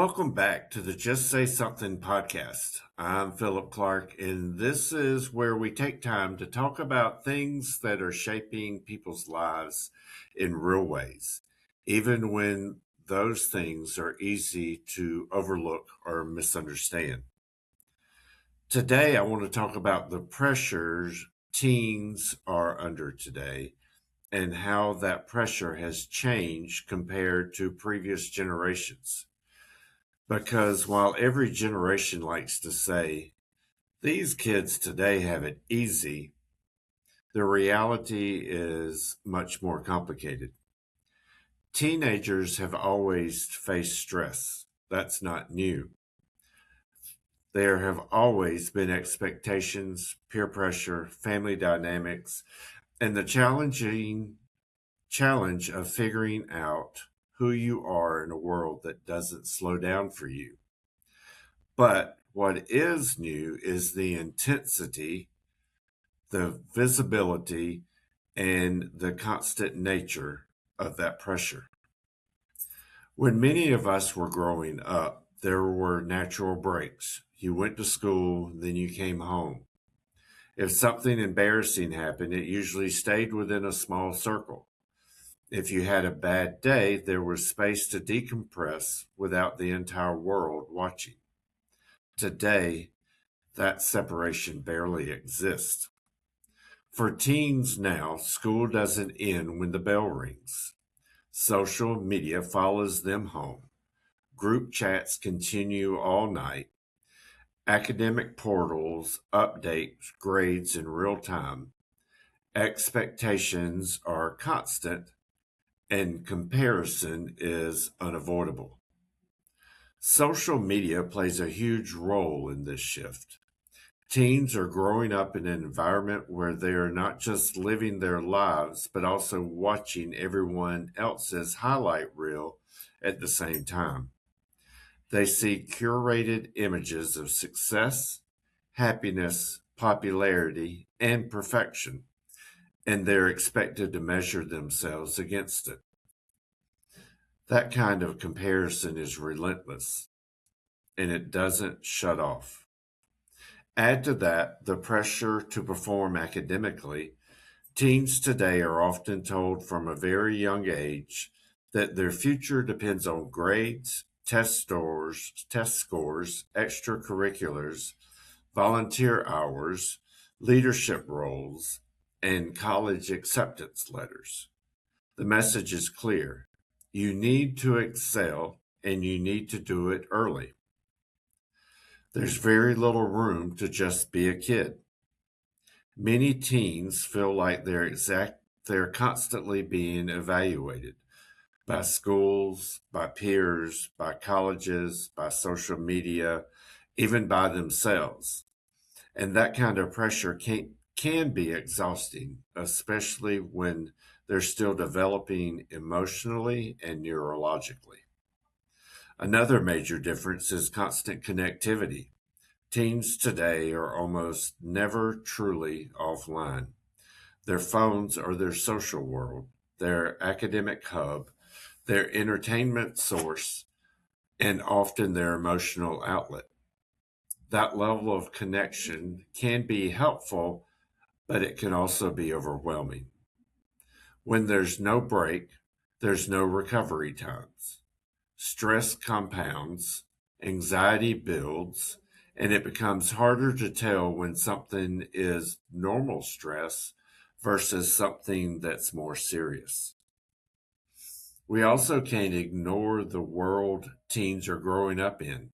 Welcome back to the Just Say Something podcast. I'm Philip Clark, and this is where we take time to talk about things that are shaping people's lives in real ways, even when those things are easy to overlook or misunderstand. Today, I want to talk about the pressures teens are under today and how that pressure has changed compared to previous generations. Because while every generation likes to say, these kids today have it easy, the reality is much more complicated. Teenagers have always faced stress. That's not new. There have always been expectations, peer pressure, family dynamics, and the challenge of figuring out who you are in a world that doesn't slow down for you. But what is new is the intensity, the visibility, and the constant nature of that pressure. When many of us were growing up, there were natural breaks. You went to school, then you came home. If something embarrassing happened, it usually stayed within a small circle. If you had a bad day, there was space to decompress without the entire world watching. Today, that separation barely exists. For teens now, school doesn't end when the bell rings. Social media follows them home. Group chats continue all night. Academic portals update grades in real time. Expectations are constant, and comparison is unavoidable. Social media plays a huge role in this shift. Teens are growing up in an environment where they are not just living their lives, but also watching everyone else's highlight reel at the same time. They see curated images of success, happiness, popularity, and perfection, and they're expected to measure themselves against it. That kind of comparison is relentless, and it doesn't shut off. Add to that the pressure to perform academically. Teens today are often told from a very young age that their future depends on grades, test scores, extracurriculars, volunteer hours, leadership roles, and college acceptance letters. The message is clear. You need to excel and you need to do it early. There's very little room to just be a kid. Many teens feel like they're constantly being evaluated by schools, by peers, by colleges, by social media, even by themselves. And that kind of pressure can be exhausting, especially when they're still developing emotionally and neurologically. Another major difference is constant connectivity. Teens today are almost never truly offline. Their phones are their social world, their academic hub, their entertainment source, and often their emotional outlet. That level of connection can be helpful, but it can also be overwhelming. When there's no break, there's no recovery times. Stress compounds, anxiety builds, and it becomes harder to tell when something is normal stress versus something that's more serious. We also can't ignore the world teens are growing up in.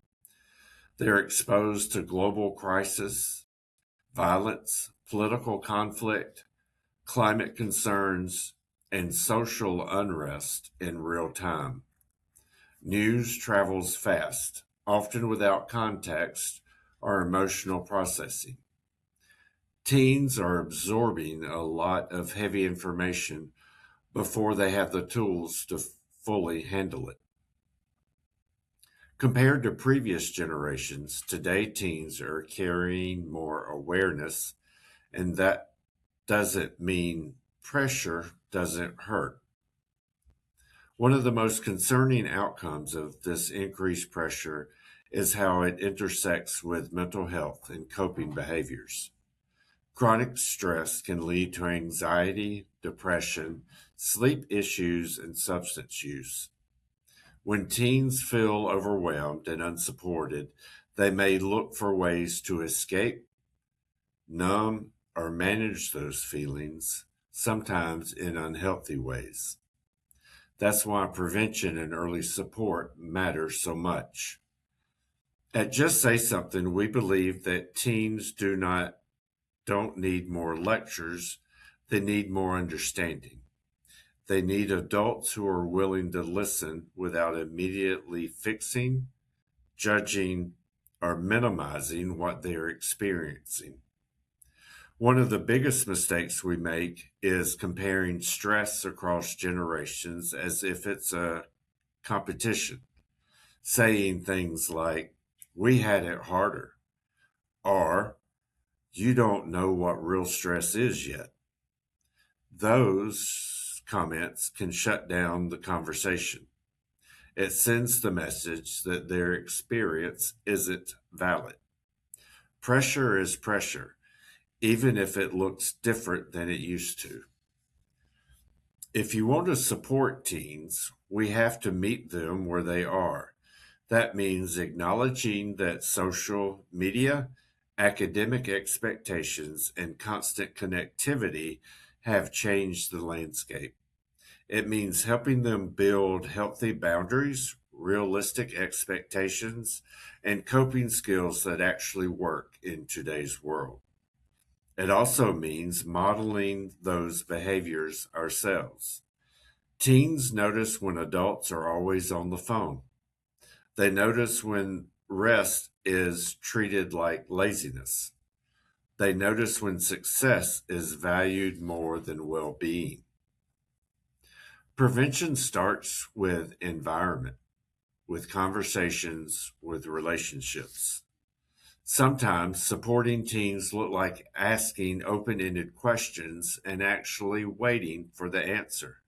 They're exposed to global crisis, violence, political conflict, climate concerns, and social unrest in real time. News travels fast, often without context or emotional processing. Teens are absorbing a lot of heavy information before they have the tools to fully handle it. Compared to previous generations, today teens are carrying more awareness, and that doesn't mean pressure doesn't hurt. One of the most concerning outcomes of this increased pressure is how it intersects with mental health and coping behaviors. Chronic stress can lead to anxiety, depression, sleep issues, and substance use. When teens feel overwhelmed and unsupported, they may look for ways to escape, numb, or manage those feelings, sometimes in unhealthy ways. That's why prevention and early support matter so much. At Just Say Something, we believe that teens don't need more lectures, they need more understanding. They need adults who are willing to listen without immediately fixing, judging, or minimizing what they're experiencing. One of the biggest mistakes we make is comparing stress across generations as if it's a competition, saying things like, we had it harder, or you don't know what real stress is yet. Those comments can shut down the conversation. It sends the message that their experience isn't valid. Pressure is pressure, even if it looks different than it used to. If you want to support teens, we have to meet them where they are. That means acknowledging that social media, academic expectations, and constant connectivity have changed the landscape. It means helping them build healthy boundaries, realistic expectations, and coping skills that actually work in today's world. It also means modeling those behaviors ourselves. Teens notice when adults are always on the phone. They notice when rest is treated like laziness. They notice when success is valued more than well being. Prevention starts with environment, with conversations, with relationships. Sometimes supporting teens look like asking open-ended questions and actually waiting for the answer.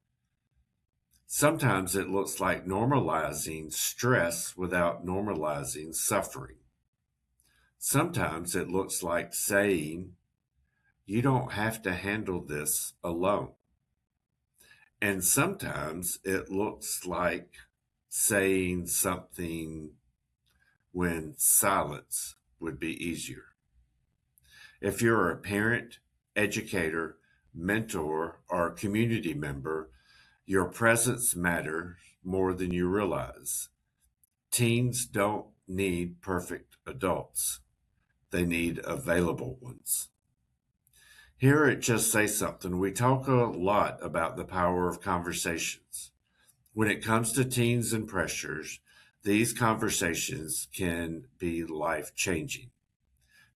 Sometimes it looks like normalizing stress without normalizing suffering. Sometimes it looks like saying, you don't have to handle this alone. And sometimes it looks like saying something when silence would be easier. If you're a parent, educator, mentor, or community member, your presence matters more than you realize. Teens don't need perfect adults. They need available ones. Here at Just Say Something, we talk a lot about the power of conversations. When it comes to teens and pressures, these conversations can be life changing.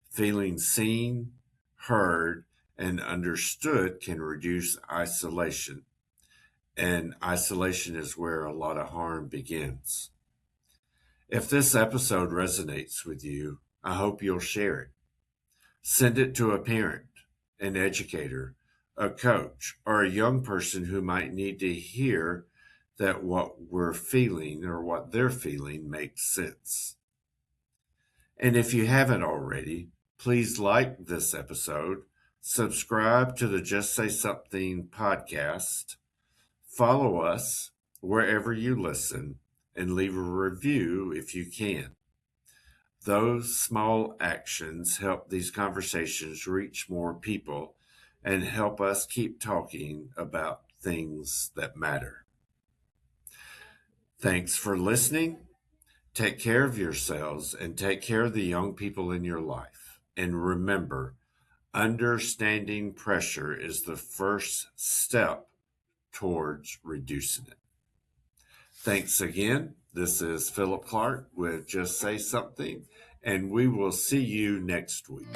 Feeling seen, heard, and understood can reduce isolation. And isolation is where a lot of harm begins. If this episode resonates with you, I hope you'll share it. Send it to a parent, an educator, a coach, or a young person who might need to hear that what we're feeling or what they're feeling makes sense. And if you haven't already, please like this episode, subscribe to the Just Say Something podcast, follow us wherever you listen, and leave a review if you can. Those small actions help these conversations reach more people and help us keep talking about things that matter. Thanks for listening. Take care of yourselves and take care of the young people in your life. And remember, understanding pressure is the first step towards reducing it. Thanks again. This is Philip Clark with Just Say Something, and we will see you next week.